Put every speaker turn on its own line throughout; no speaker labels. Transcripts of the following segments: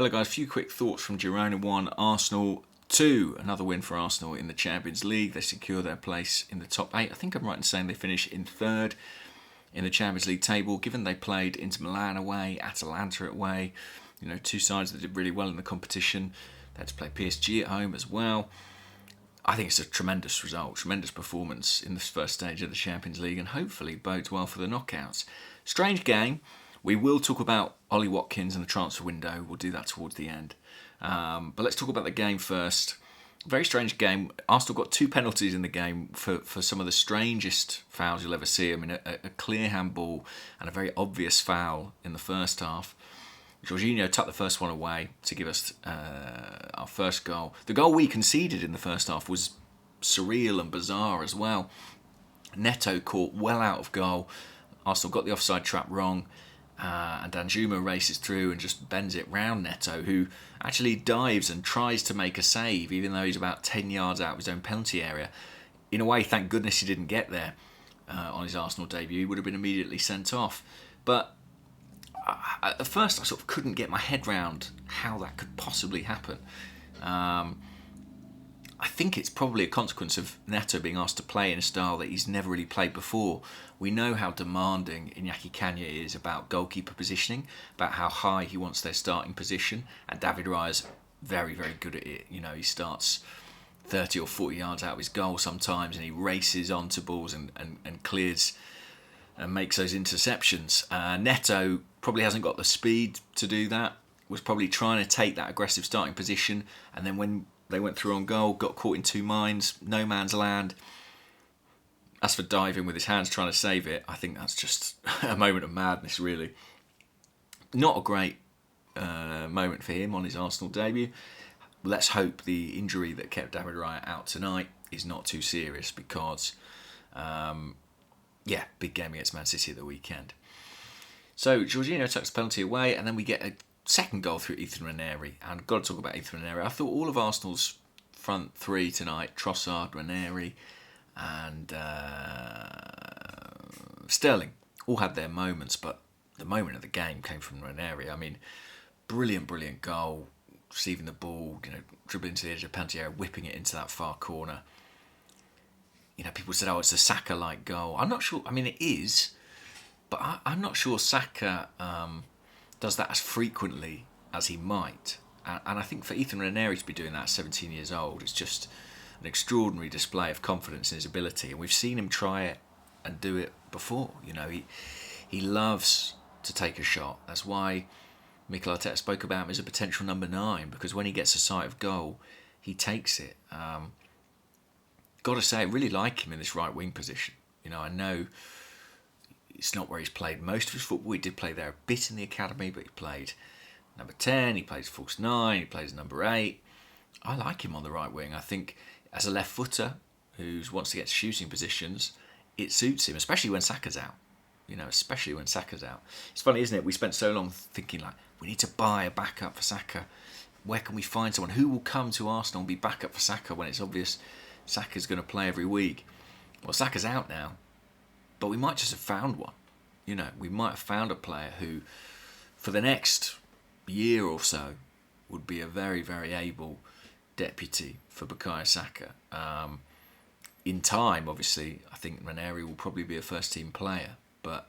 Hello guys, a few quick thoughts from Girona 1, Arsenal 2. Another win for Arsenal in the Champions League. They secure their place in the top 8. I think I'm right in saying they finish in 3rd in the Champions League table, given they played Inter Milan away, Atalanta away, two sides that did really well in the competition. They had to play PSG at home as well. I think it's a tremendous result, tremendous performance in this first stage of the Champions League, and hopefully bodes well for the knockouts. Strange game. We will talk about Ollie Watkins and the transfer window. We'll do that towards the end. But let's talk about the game first. Very strange game. Arsenal got 2 penalties in the game for some of the strangest fouls you'll ever see. I mean, a clear handball and a very obvious foul in the first half. Jorginho tucked the first one away to give us our first goal. The goal we conceded in the first half was surreal and bizarre as well. Neto caught well out of goal. Arsenal got the offside trap wrong. And Danjuma races through and just bends it round Neto, who actually dives and tries to make a save, even though he's about 10 yards out of his own penalty area. In a way, thank goodness he didn't get there on his Arsenal debut. He would have been immediately sent off. But at first, I sort of couldn't get my head round how that could possibly happen. I think it's probably a consequence of Neto being asked to play in a style that he's never really played before. We know how demanding Iñaki Cañé is about goalkeeper positioning, about how high he wants their starting position, and David Raya's very, very good at it. He starts 30 or 40 yards out of his goal sometimes, and he races onto balls and clears and makes those interceptions. Neto probably hasn't got the speed to do that, was probably trying to take that aggressive starting position, and then when they went through on goal, got caught in 2 minds, no man's land. As for diving with his hands trying to save it, I think that's just a moment of madness, really. Not a great moment for him on his Arsenal debut. Let's hope the injury that kept David Raya out tonight is not too serious because, big game against Man City at the weekend. So Jorginho tucks the penalty away, and then we get a second goal through Ethan Nwaneri. And I've got to talk about Ethan Nwaneri. I thought all of Arsenal's front 3 tonight, Trossard, Nwaneri and Sterling, all had their moments, but the moment of the game came from Nwaneri. I mean, brilliant goal, receiving the ball, dribbling to the edge of the penalty area, whipping it into that far corner. People said, it's a Saka-like goal. I'm not sure. I mean, it is, but I'm not sure Saka does that as frequently as he might. And I think for Ethan Nwaneri to be doing that at 17 years old, it's just an extraordinary display of confidence in his ability. And we've seen him try it and do it before. He loves to take a shot. That's why Mikel Arteta spoke about him as a potential number 9, because when he gets a sight of goal, he takes it. Got to say, I really like him in this right wing position. I know it's not where he's played most of his football. He did play there a bit in the academy, but he played number 10, he plays false 9, he plays number 8. I like him on the right wing. I think as a left footer who wants to get to shooting positions, it suits him, especially when Saka's out. It's funny, isn't it? We spent so long thinking, we need to buy a backup for Saka. Where can we find someone? Who will come to Arsenal and be backup for Saka when it's obvious Saka's going to play every week? Well, Saka's out now, but we might just have found one. We might have found a player who, for the next year or so, would be a very, very able deputy for Bukayo Saka. In time, obviously, I think Nwaneri will probably be a first-team player, but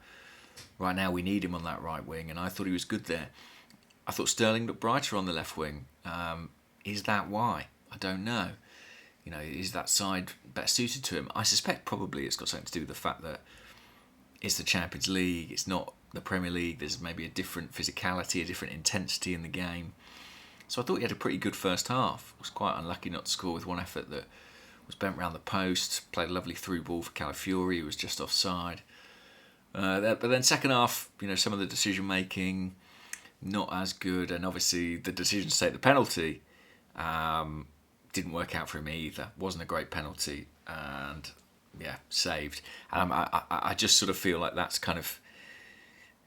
right now we need him on that right wing, and I thought he was good there. I thought Sterling looked brighter on the left wing. Is that why? I don't know. Is that side better suited to him? I suspect probably it's got something to do with the fact that it's the Champions League, it's not the Premier League. There's maybe a different physicality, a different intensity in the game. So I thought he had a pretty good first half. Was quite unlucky not to score with one effort that was bent round the post. Played a lovely through ball for Calafiori, who was just offside. But then second half, some of the decision making not as good, and obviously the decision to take the penalty didn't work out for him either. Wasn't a great penalty, and saved. I just sort of feel like that's kind of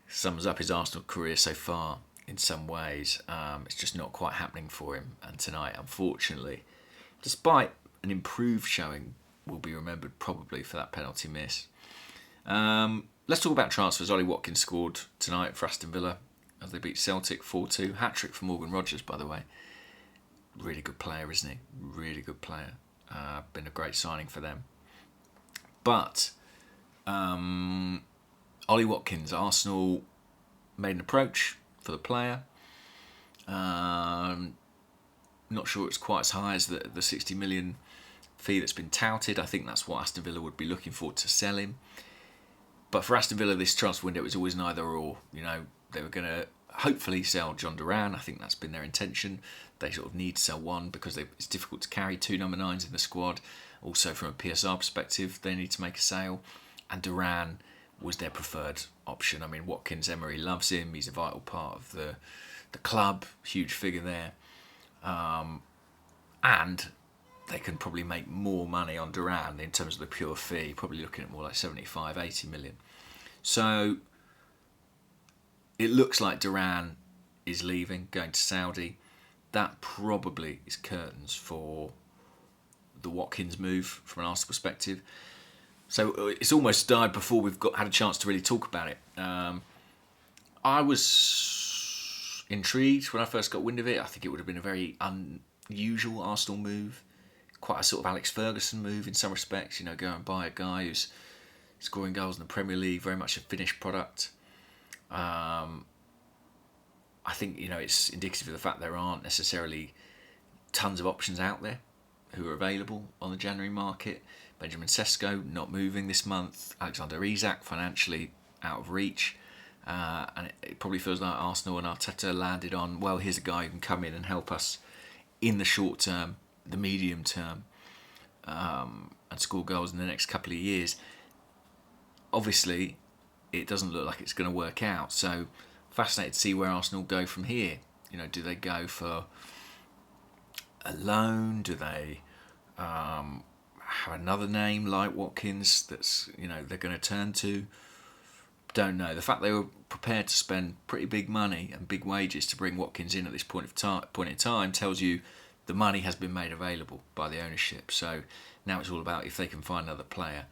sums up his Arsenal career so far in some ways. It's just not quite happening for him, and tonight, unfortunately, despite an improved showing, will be remembered probably for that penalty miss. Let's talk about transfers. Ollie Watkins scored tonight for Aston Villa. as they beat Celtic 4-2. Hat-trick for Morgan Rogers, by the way. Really good player, isn't he? Really good player. Been a great signing for them. But Ollie Watkins, Arsenal made an approach for the player. Not sure it's quite as high as the 60 million fee that's been touted. I think that's what Aston Villa would be looking for to sell him. But for Aston Villa, this transfer window was always an either or. You know, they were going to hopefully sell John Duran. I think that's been their intention. They sort of need to sell one because it's difficult to carry 2 number 9s in the squad. Also, from a PSR perspective, they need to make a sale. And Duran was their preferred option. I mean, Watkins, Emery loves him. He's a vital part of the club. Huge figure there. And they can probably make more money on Duran in terms of the pure fee. Probably looking at more like 75, 80 million. So it looks like Duran is leaving, going to Saudi. That probably is curtains for the Watkins move from an Arsenal perspective. So it's almost died before we've had a chance to really talk about it. I was intrigued when I first got wind of it. I think it would have been a very unusual Arsenal move. Quite a sort of Alex Ferguson move in some respects. You know, go and buy a guy who's scoring goals in the Premier League, very much a finished product. I think, you know, it's indicative of the fact there aren't necessarily tons of options out there who are available on the January market. Benjamin Sesko not moving this month. Alexander Isak financially out of reach. And it probably feels like Arsenal and Arteta landed on, well, here's a guy who can come in and help us in the short term, the medium term, and score goals in the next couple of years. Obviously, it doesn't look like it's going to work out. So, fascinated to see where Arsenal go from here. You know, do they go for a loan? Do they have another name like Watkins that's, you know, they're going to turn to? Don't know. The fact they were prepared to spend pretty big money and big wages to bring Watkins in at this point in time tells you the money has been made available by the ownership. So now it's all about if they can find another player.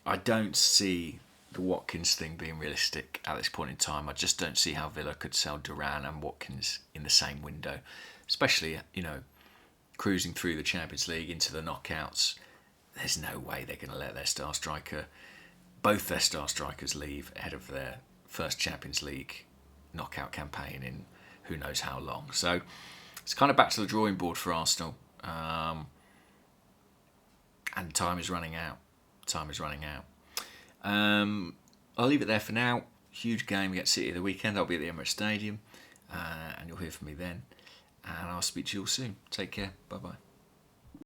I don't see the Watkins thing being realistic at this point in time. I just don't see how Villa could sell Duran and Watkins in the same window, especially, you know, cruising through the Champions League into the knockouts. There's no way they're going to let both their star strikers leave ahead of their first Champions League knockout campaign in who knows how long. So it's kind of back to the drawing board for Arsenal. And time is running out. I'll leave it there for now. Huge game against City at the weekend. I'll be at the Emirates Stadium. And you'll hear from me then. And I'll speak to you all soon. Take care. Bye-bye.